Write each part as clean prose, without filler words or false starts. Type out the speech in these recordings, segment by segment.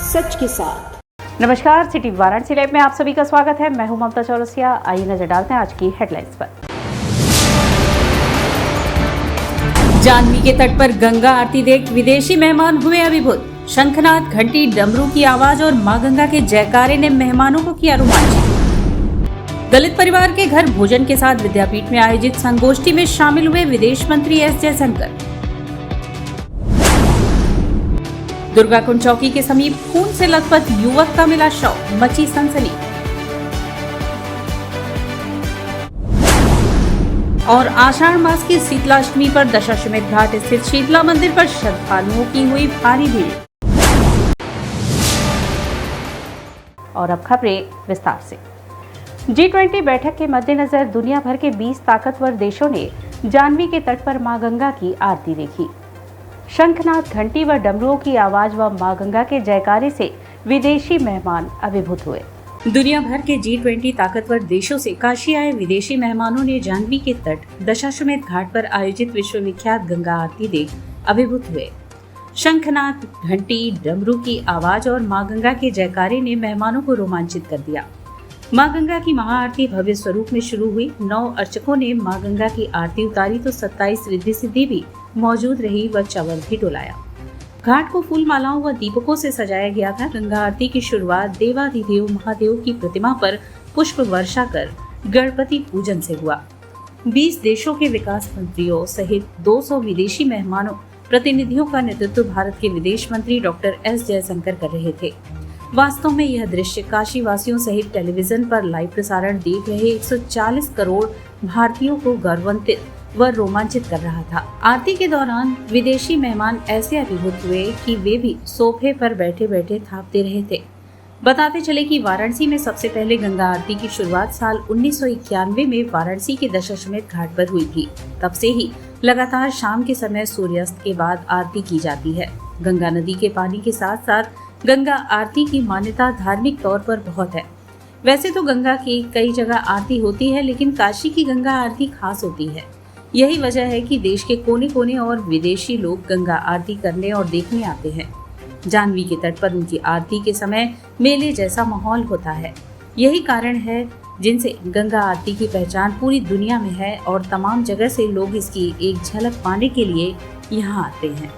सच के साथ। नमस्कार, सिटी वाराणसी लाइव में आप सभी का स्वागत है। मैं हूं ममता चौरसिया। आइए नजर डालते हैं आज की हेडलाइंस पर। जाह्नवी के तट पर गंगा आरती देख विदेशी मेहमान हुए अभिभूत। शंखनाद, घंटी, डमरू की आवाज और मां गंगा के जयकारे ने मेहमानों को किया रोमांचित। दलित परिवार के घर भोजन के साथ विद्यापीठ में आयोजित संगोष्ठी में शामिल हुए विदेश मंत्री एस जयशंकर। दुर्गाकुंड चौकी के समीप खून से लथपथ युवक का मिला शव, मची सनसनी। और आषाढ़ मास की शीतलाष्टमी पर दशाश्वमेध घाट स्थित शीतला मंदिर पर श्रद्धालुओं की हुई भारी भीड़। और अब खबरें विस्तार से। G20 बैठक के मद्देनजर दुनिया भर के 20 ताकतवर देशों ने जाह्नवी के तट पर मां गंगा की आरती देखी। शंखनाद, घंटी व डमरुओं की आवाज व मां गंगा के जयकारे से विदेशी मेहमान अभिभूत हुए। दुनिया भर के G20 ताकतवर देशों से काशी आए विदेशी मेहमानों ने जाह्नवी के तट दशाश्वमेध घाट पर आयोजित विश्वविख्यात गंगा आरती देख अभिभूत हुए। शंखनाद, घंटी, डमरू की आवाज और मां गंगा के जयकारे ने मेहमानों को रोमांचित कर दिया। मां गंगा की महाआरती भव्य स्वरूप में शुरू हुई। 9 अर्चकों ने मां गंगा की आरती उतारी तो 27 रिद्धि सिद्धि भी मौजूद रही व चंवर भी डोलाया। घाट को फूल मालाओं व दीपकों से सजाया गया था। गंगा आरती की शुरुआत देवाधिदेव महादेव की प्रतिमा पर पुष्प वर्षा कर गणपति पूजन से हुआ। 20 देशों के विकास मंत्रियों सहित 200 विदेशी मेहमानों प्रतिनिधियों का नेतृत्व भारत के विदेश मंत्री डॉक्टर एस जयशंकर कर रहे थे। वास्तव में यह दृश्य काशी वासियों सहित टेलीविजन पर लाइव प्रसारण देख रहे 140 करोड़ भारतीयों को गौरवान्वित व रोमांचित कर रहा था। आरती के दौरान विदेशी मेहमान ऐसे अभिभूत हुए कि वे भी सोफे पर बैठे बैठे थापते रहे थे। बताते चले कि वाराणसी में सबसे पहले गंगा आरती की शुरुआत साल 1991 में वाराणसी के दशाश्वमेध घाट पर हुई थी। तब से ही लगातार शाम के समय सूर्यास्त के बाद आरती की जाती है। गंगा नदी के पानी के साथ साथ गंगा आरती की मान्यता धार्मिक तौर पर बहुत है। वैसे तो गंगा की कई जगह आरती होती है, लेकिन काशी की गंगा आरती खास होती है। यही वजह है कि देश के कोने कोने और विदेशी लोग गंगा आरती करने और देखने आते हैं। जाह्नवी के तट पर उनकी आरती के समय मेले जैसा माहौल होता है। यही कारण है जिनसे गंगा आरती की पहचान पूरी दुनिया में है और तमाम जगह से लोग इसकी एक झलक पाने के लिए यहाँ आते हैं।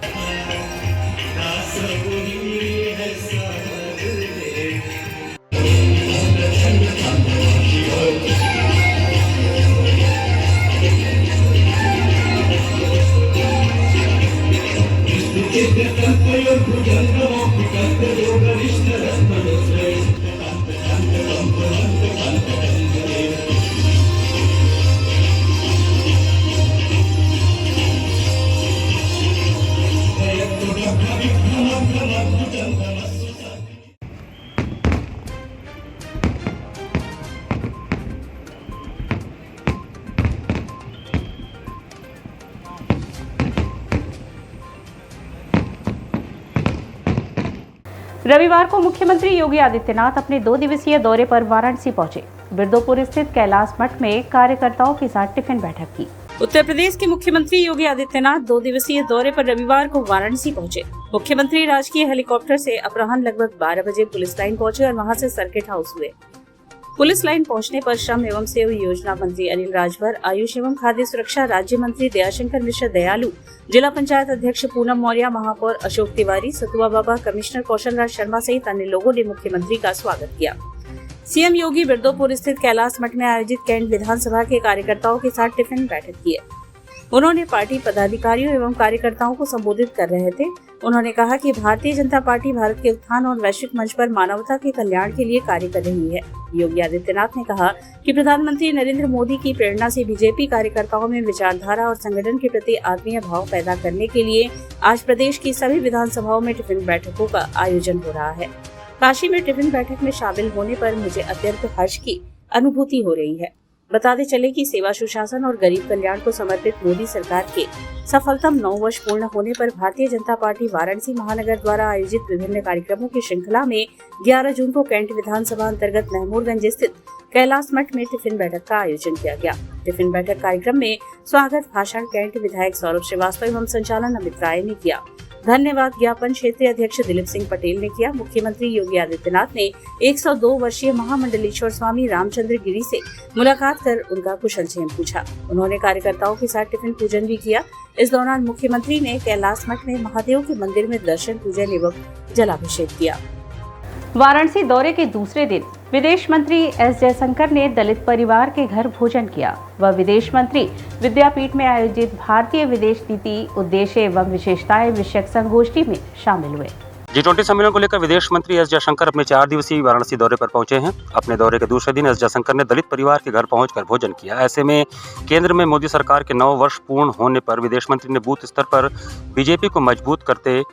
रविवार को मुख्यमंत्री योगी आदित्यनाथ अपने 2 दिवसीय दौरे पर वाराणसी पहुंचे। बिरदोपुर स्थित कैलाश मठ में कार्यकर्ताओं के साथ टिफिन बैठक की। उत्तर प्रदेश के मुख्यमंत्री योगी आदित्यनाथ 2 दिवसीय दौरे पर रविवार को वाराणसी पहुंचे। मुख्यमंत्री राजकीय हेलीकॉप्टर से अपराह्न लगभग 12 बजे पुलिस लाइन पहुंचे और वहां से सर्किट हाउस हुए। पुलिस लाइन पहुंचने पर श्रम एवं सेवा योजना मंत्री अनिल राजभर, आयुष एवं खाद्य सुरक्षा राज्य मंत्री दयाशंकर मिश्र दयालु, जिला पंचायत अध्यक्ष पूनम मौर्य, महापौर अशोक तिवारी, सतुआ बाबा, कमिश्नर कौशल राज शर्मा सहित अन्य लोगों ने मुख्यमंत्री का स्वागत किया। सीएम योगी बिरदोपुर स्थित कैलाश मठ में आयोजित कैंट विधानसभा के कार्यकर्ताओं के साथ टिफिन बैठक की। उन्होंने पार्टी पदाधिकारियों एवं कार्यकर्ताओं को संबोधित कर रहे थे। उन्होंने कहा कि भारतीय जनता पार्टी भारत के उत्थान और वैश्विक मंच पर मानवता के कल्याण के लिए कार्य कर रही है। योगी आदित्यनाथ ने कहा कि प्रधानमंत्री नरेंद्र मोदी की प्रेरणा से बीजेपी कार्यकर्ताओं में विचारधारा और संगठन के प्रति आत्मीय भाव पैदा करने के लिए आज प्रदेश की सभी विधानसभाओं में टिफिन बैठकों का आयोजन हो रहा है। काशी में टिफिन बैठक में शामिल होने पर मुझे अत्यंत हर्ष की अनुभूति हो रही है। बताते चले कि सेवा, सुशासन और गरीब कल्याण को समर्पित मोदी सरकार के सफलतम 9 वर्ष पूर्ण होने पर भारतीय जनता पार्टी वाराणसी महानगर द्वारा आयोजित विभिन्न कार्यक्रमों की श्रृंखला में 11 जून को कैंट विधानसभा अंतर्गत महमूदगंज स्थित कैलाश मठ में टिफिन बैठक का आयोजन किया गया। टिफिन बैठक कार्यक्रम में स्वागत भाषण कैंट विधायक सौरभ श्रीवास्तव एवं संचालन अमित राय ने किया। धन्यवाद ज्ञापन क्षेत्रीय अध्यक्ष दिलीप सिंह पटेल ने किया। मुख्यमंत्री योगी आदित्यनाथ ने 102 वर्षीय महामंडलेश्वर स्वामी रामचंद्र गिरी से मुलाकात कर उनका कुशलक्षेम पूछा। उन्होंने कार्यकर्ताओं के साथ टिफिन पूजन भी किया। इस दौरान मुख्यमंत्री ने कैलाश मठ में महादेव के मंदिर में दर्शन पूजन एवं जलाभिषेक किया। वाराणसी दौरे के दूसरे दिन विदेश मंत्री एस जयशंकर ने दलित परिवार के घर भोजन किया। वह विदेश मंत्री विद्यापीठ में आयोजित भारतीय विदेश नीति उद्देश्य एवं विशेषताएं विषयक संगोष्ठी में शामिल हुए। G20 सम्मेलन को लेकर विदेश मंत्री एस जयशंकर अपने 4 दिवसीय वाराणसी दौरे पर पहुंचे हैं। अपने दौरे के दूसरे दिन एस जयशंकर ने दलित परिवार के घर पहुंचकर भोजन किया। ऐसे में केंद्र में मोदी सरकार के 9 वर्ष पूर्ण होने पर विदेश मंत्री ने बूथ स्तर पर बीजेपी को मजबूत करते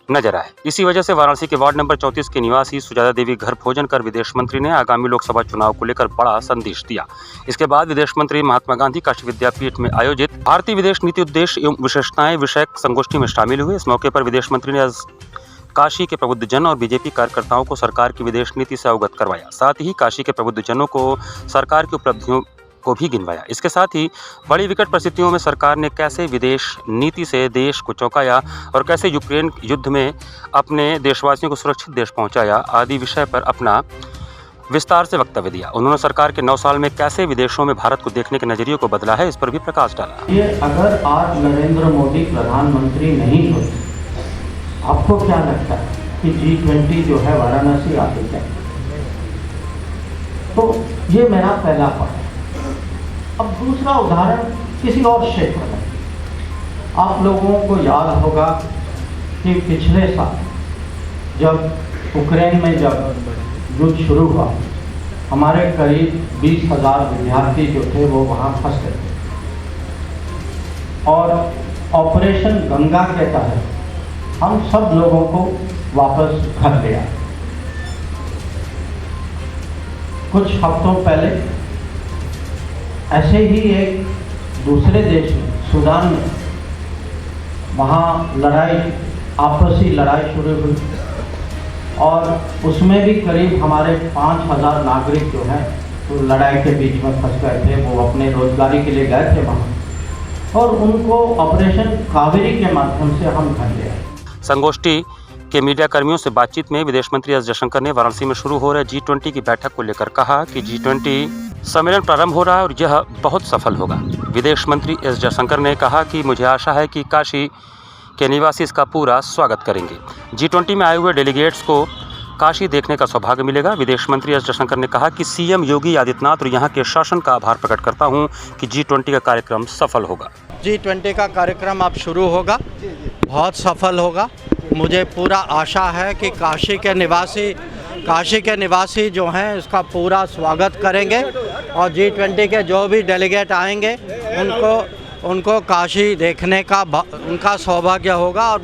नजर आए। इसी वजह से वाराणसी के वार्ड नंबर 34 के निवासी सुजाता देवी घर भोजन कर विदेश मंत्री ने आगामी लोकसभा चुनाव को लेकर बड़ा संदेश दिया। इसके बाद विदेश मंत्री महात्मा गांधी काशी विद्यापीठ में आयोजित भारतीय विदेश नीति उद्देश्य एवं विशेषताएं विषयक संगोष्ठी में शामिल हुए। इस मौके पर विदेश मंत्री ने काशी के प्रबुद्धजन और बीजेपी कार्यकर्ताओं को सरकार की विदेश नीति से अवगत करवाया। साथ ही काशी के प्रबुद्धजनों को सरकार की उपलब्धियों को भी गिनवाया। इसके साथ ही बड़ी विकट परिस्थितियों में सरकार ने कैसे विदेश नीति से देश को चौंकाया और कैसे यूक्रेन युद्ध में अपने देशवासियों को सुरक्षित देश पहुंचाया आदि विषय पर अपना विस्तार से वक्तव्य दिया। उन्होंने सरकार के 9 साल में कैसे विदेशों में भारत को देखने के नजरिए को बदला है, इस पर भी प्रकाश डाला। ये अगर आज नरेंद्र मोदी प्रधानमंत्री नहीं होते, आपको क्या लगता है कि G20 जो है वाराणसी आती है? तो ये मेरा पहला पॉइंट। अब दूसरा उदाहरण किसी और क्षेत्र में, आप लोगों को याद होगा कि पिछले साल जब यूक्रेन में जब युद्ध शुरू हुआ, हमारे करीब 20,000 विद्यार्थी जो थे वो वहाँ फंस गए थे और ऑपरेशन गंगा के तहत हम सब लोगों को वापस घर ले आए। कुछ हफ्तों पहले ऐसे ही एक दूसरे देश में, सूडान में, वहाँ आपसी लड़ाई शुरू हुई और उसमें भी करीब हमारे 5,000 नागरिक जो हैं तो लड़ाई के बीच में फंस गए थे। वो अपने रोजगारी के लिए गए थे वहाँ और उनको ऑपरेशन कावेरी के माध्यम से हम घर ले आए। संगोष्ठी के मीडिया कर्मियों से बातचीत में विदेश मंत्री एस जयशंकर ने वाराणसी में शुरू हो रहे G20 की बैठक को लेकर कहा कि G20 सम्मेलन प्रारंभ हो रहा है और यह बहुत सफल होगा। विदेश मंत्री एस जयशंकर ने कहा कि मुझे आशा है कि काशी के निवासी इसका पूरा स्वागत करेंगे। G20 में आए हुए डेलीगेट्स को काशी देखने का सौभाग्य मिलेगा। विदेश मंत्री एस जयशंकर ने कहा कि सीएम योगी आदित्यनाथ और यहाँ के शासन का आभार प्रकट करता हूँ कि G20 का कार्यक्रम सफल होगा। G20 का कार्यक्रम अब शुरू होगा, बहुत सफल होगा। मुझे पूरा आशा है कि काशी के निवासी जो हैं इसका पूरा स्वागत करेंगे और G20 के जो भी डेलीगेट आएंगे उनको काशी देखने का उनका सौभाग्य होगा। और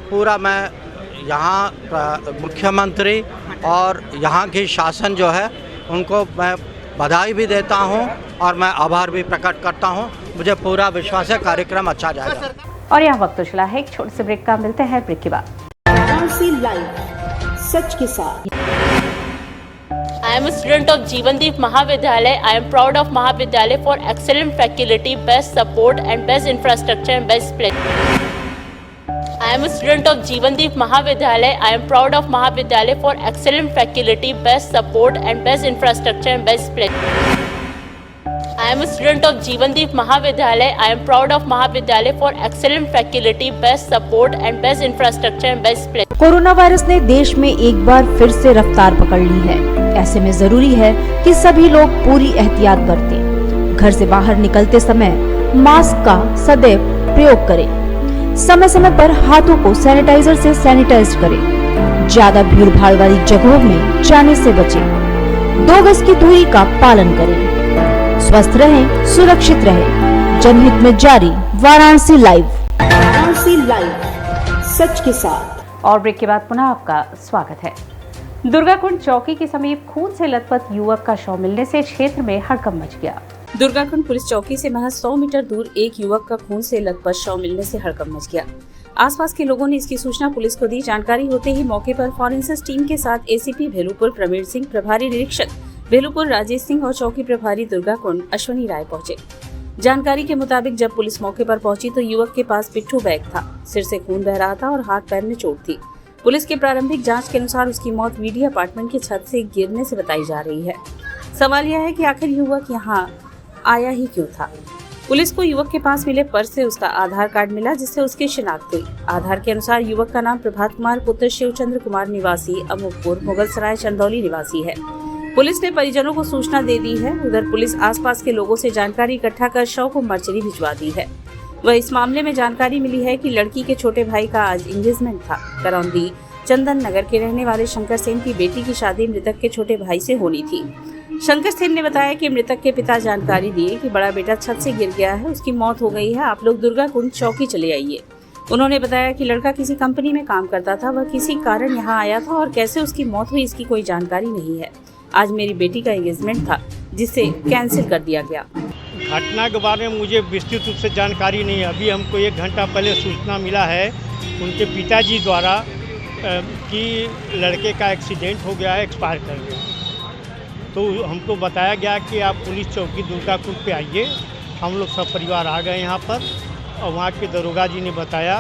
पूरा मैं यहाँ मुख्यमंत्री और यहाँ की शासन जो है उनको मैं बधाई भी देता हूँ और मैं आभार भी प्रकट करता हूँ। मुझे पूरा विश्वास है कार्यक्रम अच्छा जाएगा। और यहाँ वक्त चला है एक छोटे से ब्रेक का, मिलते हैं ब्रेक के बाद। वाराणसी लाइव, सच के साथ। I am a student of Jeevandeep Mahavidyalaya. I am proud of Mahavidyalaya for excellent faculty, best support and best infrastructure and best place. I am a student of Jeevandeep Mahavidyalaya. I am proud of Mahavidyalaya for excellent faculty, best support and best infrastructure and best place. I am a student of Jeevandeep Mahavidyalaya. I am proud of Mahavidyalaya for excellent faculty, best support and best infrastructure and best place. Corona virus ने देश में एक बार फिर से रफ्तार पकड़ ली है। ऐसे में जरूरी है कि सभी लोग पूरी एहतियात बरतें। घर से बाहर निकलते समय मास्क का सदैव प्रयोग करें। समय समय पर हाथों को सैनिटाइजर से सैनिटाइज करें। ज्यादा भीड़ भाड़ वाली जगहों में जाने से बचें। 2 गज की दूरी का पालन करें। स्वस्थ रहें, सुरक्षित रहें। जनहित में जारी वाराणसी लाइव। वाराणसी लाइव, सच के साथ। और ब्रेक के बाद पुनः आपका स्वागत है। दुर्गाकुंड चौकी के समीप खून से लथपथ युवक का शव मिलने से क्षेत्र में हड़कंप मच गया। दुर्गाकुंड पुलिस चौकी से महज 100 मीटर दूर एक युवक का खून से लथपथ शव मिलने से हड़कंप मच गया। आसपास के लोगों ने इसकी सूचना पुलिस को दी। जानकारी होते ही मौके पर फॉरेंसिक टीम के साथ एसीपी भेलूपुर प्रवीण सिंह, प्रभारी निरीक्षक भेलूपुर राजेश सिंह और चौकी प्रभारी दुर्गाकुंड अश्वनी राय पहुंचे। जानकारी के मुताबिक जब पुलिस मौके पर पहुंची तो युवक के पास पिट्ठू बैग था, सिर से खून बह रहा था और हाथ पैर में चोट थी। पुलिस के प्रारंभिक जांच के अनुसार उसकी मौत वीडी अपार्टमेंट की छत से गिरने से बताई जा रही है। सवाल यह है कि आखिर युवक यहाँ आया ही क्यों था। पुलिस को युवक के पास मिले पर्स से उसका आधार कार्ड मिला, जिससे उसकी शिनाख्त हुई। आधार के अनुसार युवक का नाम प्रभात कुमार पुत्र शिवचंद्र कुमार निवासी अमूकपुर मुगलसराय चंदौली निवासी है। पुलिस ने परिजनों को सूचना दे दी है। उधर पुलिस आसपास के लोगों से जानकारी इकट्ठा कर शव को मर्चरी भिजवा दी है। वह इस मामले में जानकारी मिली है कि लड़की के छोटे भाई का आज एंगेजमेंट था। करौंदी चंदन नगर के रहने वाले शंकर सेन की बेटी की शादी मृतक के छोटे भाई से होनी थी। शंकर सेन ने बताया कि मृतक के पिता जानकारी दिए कि बड़ा बेटा छत से गिर गया है, उसकी मौत हो गई है, आप लोग दुर्गा कुंड चौकी चले आइए। उन्होंने बताया कि लड़का किसी कंपनी में काम करता था, वह किसी कारण यहाँ आया था और कैसे उसकी मौत हुई इसकी कोई जानकारी नहीं है। आज मेरी बेटी का एंगेजमेंट था, जिसे कैंसिल कर दिया गया। घटना के बारे में मुझे विस्तृत रूप से जानकारी नहीं है। अभी हमको 1 घंटा पहले सूचना मिला है उनके पिताजी द्वारा कि लड़के का एक्सीडेंट हो गया है, एक्सपायर कर गया। तो हमको बताया गया कि आप पुलिस चौकी दुर्गा कुंड पे आइए। हम लोग सब परिवार आ गए यहाँ पर और वहाँ के दरोगा जी ने बताया,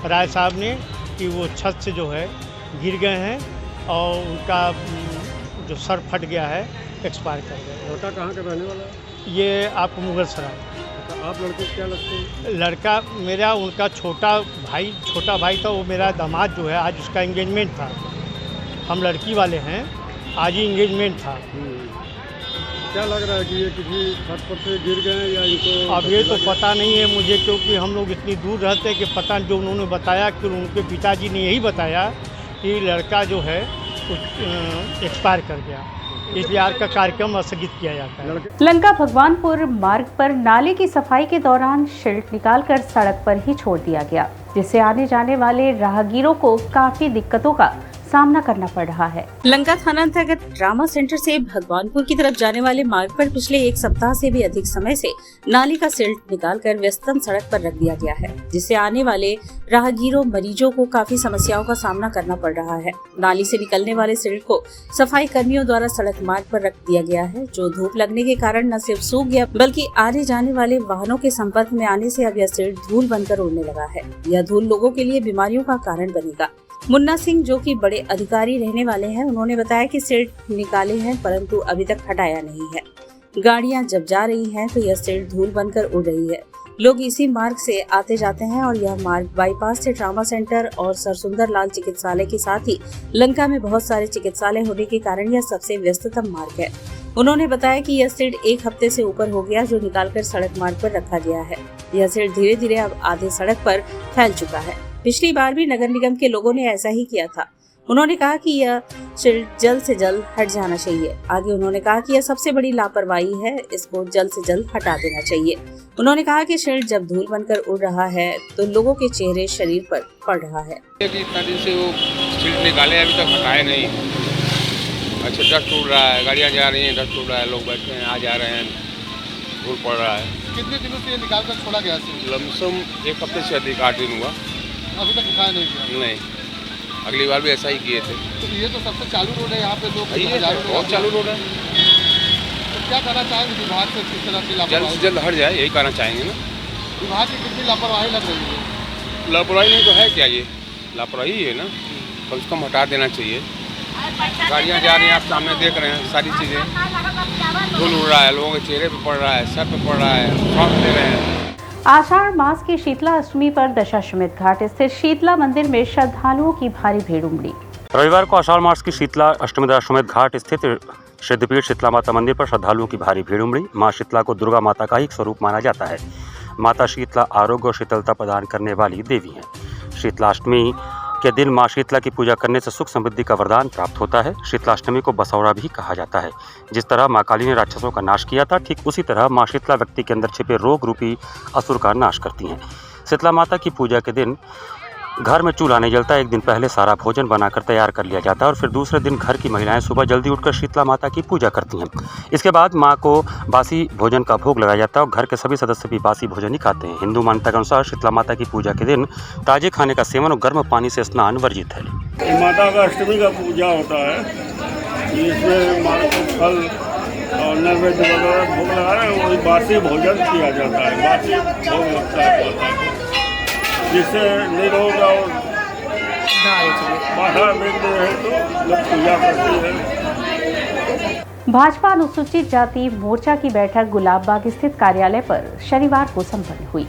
राय साहब ने, कि वो छत से जो है गिर गए हैं और उनका जो सर फट गया है, एक्सपायर कर गया। लड़का कहाँ का रहने वाला है? ये आपको मुगलसराय। तो आप लड़के क्या लगते हैं? लड़का मेरा, उनका छोटा भाई था, वो मेरा दामाद जो है, आज उसका एंगेजमेंट था। हम लड़की वाले हैं, आज ही एंगेजमेंट था। क्या लग रहा है कि ये किसी छत पर से गिर गए हैं या इनको? अब ये तो पता नहीं है मुझे, क्योंकि हम लोग इतनी दूर रहते हैं कि पता। जो उन्होंने बताया कि उनके पिताजी ने यही बताया कि लड़का जो है एक्सपायर कर गया, इसलिए आज का कार्यक्रम स्थगित किया जाता है। लंका भगवानपुर मार्ग पर नाले की सफाई के दौरान शिल्ट निकालकर सड़क पर ही छोड़ दिया गया, जिससे आने जाने वाले राहगीरों को काफी दिक्कतों का सामना करना पड़ रहा है। लंका थाना अंतर्गत ड्रामा सेंटर से भगवानपुर की तरफ जाने वाले मार्ग पर पिछले 1 सप्ताह से भी अधिक समय से नाली का सिल्ट निकालकर व्यस्तम सड़क पर रख दिया गया है, जिससे आने वाले राहगीरों मरीजों को काफी समस्याओं का सामना करना पड़ रहा है। नाली से निकलने वाले सिल्ट को सफाई कर्मियों द्वारा सड़क मार्ग पर रख दिया गया है, जो धूप लगने के कारण न सिर्फ सूख गया बल्कि आने जाने वाले वाहनों के संपर्क में आने से अब यह सिल्ट धूल बनकर उड़ने लगा है। यह धूल लोगों के लिए बीमारियों का कारण बनेगा। मुन्ना सिंह, जो कि बड़े अधिकारी रहने वाले हैं, उन्होंने बताया कि सिल्ट निकाले हैं परंतु अभी तक हटाया नहीं है। गाड़ियां जब जा रही हैं तो यह सिल्ट धूल बनकर उड़ रही है। लोग इसी मार्ग से आते जाते हैं और यह मार्ग बाईपास से ट्रामा सेंटर और सरसुंदर लाल चिकित्सालय के साथ ही लंका में बहुत सारे चिकित्सालय होने के कारण यह सबसे व्यस्ततम मार्ग है। उन्होंने बताया कि यह सिल्ट 1 हफ्ते से ऊपर हो गया जो निकालकर सड़क मार्ग पर रखा गया है। यह सिल्ट धीरे धीरे अब आधे सड़क पर फैल चुका है। पिछली बार भी नगर निगम के लोगों ने ऐसा ही किया था। उन्होंने कहा कि यह सिल्ट जल्द से जल्द हट जाना चाहिए। आगे उन्होंने कहा कि यह सबसे बड़ी लापरवाही है, इसको जल्द से जल्द हटा देना चाहिए। उन्होंने कहा कि सिल्ट जब धूल बनकर उड़ रहा है तो लोगों के चेहरे शरीर पर पड़ रहा है। इतना दिन से वो सिल्ट निकाले, अभी तक हटाए नहीं। अच्छा, डस्ट उड़ रहा है, गाड़ियाँ जा रही हैं, डस्ट उड़ रहा है, लोग बैठे हैं, आ जा रहे हैं, धूल पड़ रहा है। कितने दिनों से ये निकाल कर छोड़ा गया? लमसम 1 हफ्ते से अधिक, 8 दिन हुआ। अभी तक उठाया नहीं गया? नहीं, अगली बार भी ऐसा ही किए थे। तो ये तो सबसे चालू रोड है, यहाँ पे लोग बहुत चालू रोड है। तो क्या करना चाहेंगे विभाग से? किस तरह की जल्द लापरवाही? से जल्द हट जाए, यही कहना चाहेंगे ना। विभाग की कितनी लापरवाही लग रही है? लापरवाही नहीं तो है क्या, ये लापरवाही है ना, कम से कम हटा देना चाहिए। गाड़ियाँ जा रही हैं, आप सामने देख रहे हैं, सारी चीज़ें, धूल उड़ रहा है, लोगों के चेहरे पे पड़ रहा है, सर पे पड़ रहा है, सांस ले रहे हैं। आषाढ़ मास की शीतला अष्टमी पर दशाश्वमेध घाट स्थित शीतला मंदिर में श्रद्धालुओं की भारी भीड़ उमड़ी। रविवार को आषाढ़ मास की शीतला अष्टमी दशाश्वमेध घाट स्थित सिद्धपीठ शीतला माता मंदिर पर श्रद्धालुओं की भारी भीड़ उमड़ी। मां शीतला को दुर्गा माता का ही स्वरूप माना जाता है। माता शीतला आरोग्य और शीतलता प्रदान करने वाली देवी हैं। शीतलाष्टमी के दिन मां शीतला की पूजा करने से सुख समृद्धि का वरदान प्राप्त होता है। शीतलाष्टमी को बसौरा भी कहा जाता है। जिस तरह मां काली ने राक्षसों का नाश किया था, ठीक उसी तरह मां शीतला व्यक्ति के अंदर छिपे रोग रूपी असुर का नाश करती हैं। शीतला माता की पूजा के दिन घर में चूल्हा नहीं जलता। एक दिन पहले सारा भोजन बनाकर तैयार कर लिया जाता है और फिर दूसरे दिन घर की महिलाएं सुबह जल्दी उठकर शीतला माता की पूजा करती हैं। इसके बाद मां को बासी भोजन का भोग लगाया जाता है और घर के सभी सदस्य भी बासी भोजन ही खाते हैं। हिंदू मान्यता के अनुसार शीतला माता की पूजा के दिन ताजे खाने का सेवन और गर्म पानी से स्नान वर्जित है। माता का अष्टमी का पूजा होता है, इसमें माता को फल और नैवेद्य वगैरह भोग लगा रहे हैं, वही बासी भोजन किया जाता है, बासी भोग लगता है माता को, जिससे निरोग और बाधा विघ्न रहे तो लोग पूजा करते हैं। भाजपा अनुसूचित जाति मोर्चा की बैठक गुलाबबाग स्थित कार्यालय पर शनिवार को संपन्न हुई।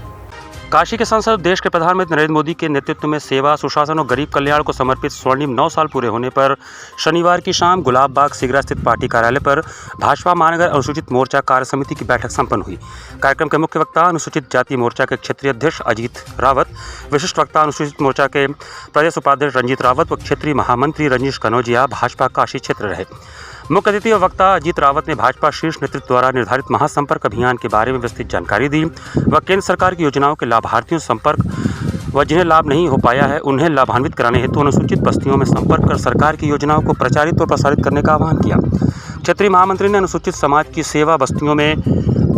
काशी के सांसद देश के प्रधानमंत्री नरेंद्र मोदी के नेतृत्व में सेवा, सुशासन और गरीब कल्याण को समर्पित स्वर्णिम 9 साल पूरे होने पर शनिवार की शाम गुलाबबाग सिगरा स्थित पार्टी कार्यालय पर भाजपा महानगर अनुसूचित मोर्चा कार्य समिति की बैठक संपन्न हुई। कार्यक्रम के मुख्य वक्ता अनुसूचित जाति मोर्चा के क्षेत्रीय अध्यक्ष अजीत रावत, विशिष्ट वक्ता अनुसूचित मोर्चा के प्रदेश उपाध्यक्ष रंजीत रावत व क्षेत्रीय महामंत्री रजनीश कनौजिया भाजपा काशी क्षेत्र रहे। मुख्य अतिथि व वक्ता अजीत रावत ने भाजपा शीर्ष नेतृत्व द्वारा निर्धारित महासंपर्क अभियान के बारे में विस्तृत जानकारी दी व केंद्र सरकार की योजनाओं के लाभार्थियों से संपर्क व जिन्हें लाभ नहीं हो पाया है उन्हें लाभान्वित कराने हेतु अनुसूचित बस्तियों में संपर्क कर सरकार की योजनाओं को प्रचारित और प्रसारित करने का आह्वान किया। क्षेत्रीय महामंत्री ने अनुसूचित समाज की सेवा बस्तियों में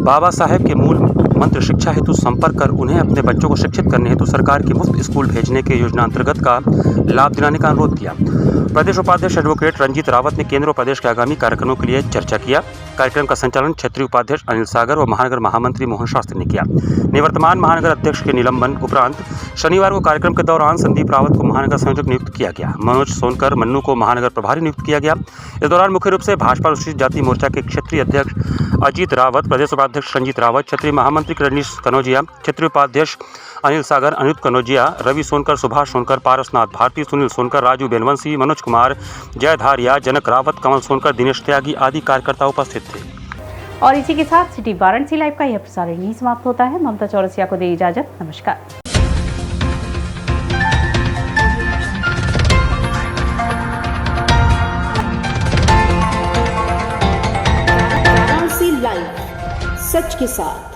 बाबा साहेब के मूल मंत्र शिक्षा हेतु संपर्क कर उन्हें अपने बच्चों को शिक्षित करने हेतु सरकार की मुफ्त स्कूल भेजने के योजना अंतर्गत का लाभ दिलाने का अनुरोध किया। प्रदेश उपाध्यक्ष एडवोकेट रंजीत रावत ने केंद्र और प्रदेश के आगामी कार्यक्रमों के लिए चर्चा किया। कार्यक्रम का संचालन क्षेत्रीय उपाध्यक्ष अनिल सागर व महानगर महामंत्री मोहन शास्त्री ने किया। निवर्तमान महानगर अध्यक्ष के निलंबन उपरांत शनिवार को कार्यक्रम के दौरान संदीप रावत को महानगर संयोजक नियुक्त किया गया। मनोज सोनकर मन्नू को महानगर प्रभारी नियुक्त किया गया। इस दौरान मुख्य रूप से भाजपा अनुसूचित जाति मोर्चा के क्षेत्रीय अध्यक्ष अजीत रावत, प्रदेश उपाध्यक्ष रंजीत रावत, क्षेत्रीय महामंत्री रजनीश कनौजिया, क्षेत्रीय उपाध्यक्ष अनिल सागर, अनिरुद्ध कनौजिया, रवि सोनकर, सुभाष सोनकर, पारसनाथ भारती, सुनील सोनकर, राजू बेलवंशी, मनोज कुमार, जय धारिया, जनक रावत, कमल सोनकर, दिनेश त्यागी आदि कार्यकर्ता उपस्थित थे। और इसी के साथ सिटी वाराणसी लाइव का यह प्रसारण यहीं समाप्त होता है। ममता चौरसिया को दे इजाजत। नमस्कार। वाराणसी लाइव, सच के साथ।